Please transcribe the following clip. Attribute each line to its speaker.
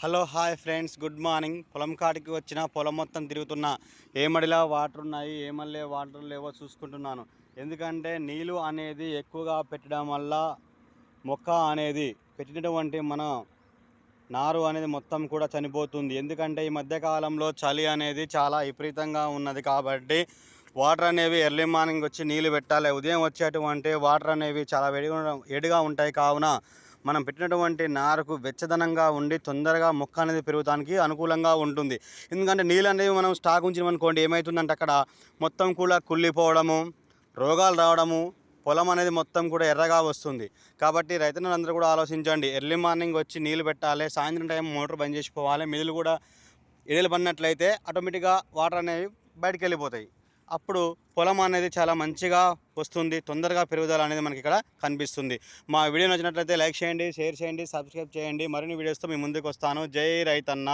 Speaker 1: Hello hi friends, good morning. పొలం కాడికి వచ్చిన పొలం మొత్తం తిరుగుతున్నా. ఏ మడిలో వాటర్ ఉన్నాయి, ఏ మళ్ళీ వాటర్ లేవో చూసుకుంటున్నాను. ఎందుకంటే నీళ్ళు అనేది ఎక్కువగా పెట్టడం వల్ల మొక్క అనేది పెట్టినటువంటి మన నారు అనేది మొత్తం కూడా చనిపోతుంది. ఎందుకంటే ఈ మధ్యకాలంలో చలి అనేది చాలా విపరీతంగా ఉన్నది కాబట్టి వాటర్ అనేవి ఎర్లీ మార్నింగ్ వచ్చి నీళ్ళు పెట్టాలి. ఉదయం వచ్చేటువంటి వాటర్ అనేవి చాలా వేడిగా ఉంటాయి. కావున మనం పెట్టినటువంటి నారుకు వెచ్చదనంగా ఉండి తొందరగా మొక్క అనేది పెరుగుతానికి అనుకూలంగా ఉంటుంది. ఎందుకంటే నీళ్ళు అనేవి మనం స్టాక్ ఉంచినామనుకోండి, ఏమవుతుందంటే అక్కడ మొత్తం కూడా కుళ్ళిపోవడము, రోగాలు రావడము, పొలం అనేది మొత్తం కూడా ఎర్రగా వస్తుంది. కాబట్టి రైతులందరూ కూడా ఆలోచించండి. ఎర్లీ మార్నింగ్ వచ్చి నీళ్ళు పెట్టాలి, సాయంత్రం టైం మోటార్ బంద్ చేసిపోవాలి. మిదులు కూడా ఎడలు పడినట్లయితే ఆటోమేటిక్గా వాటర్ అనేవి బయటికి వెళ్ళిపోతాయి. అప్పుడు పొలం అనేది చాలా మంచిగా వస్తుంది, తొందరగా పెరుగుదల అనేది మనకి ఇక్కడ కనిపిస్తుంది. మా వీడియో నచ్చినట్లయితే లైక్ చేయండి, షేర్ చేయండి, సబ్స్క్రైబ్ చేయండి. మరిన్ని వీడియోస్తో మీ ముందుకు వస్తాను. జై రైతన్న.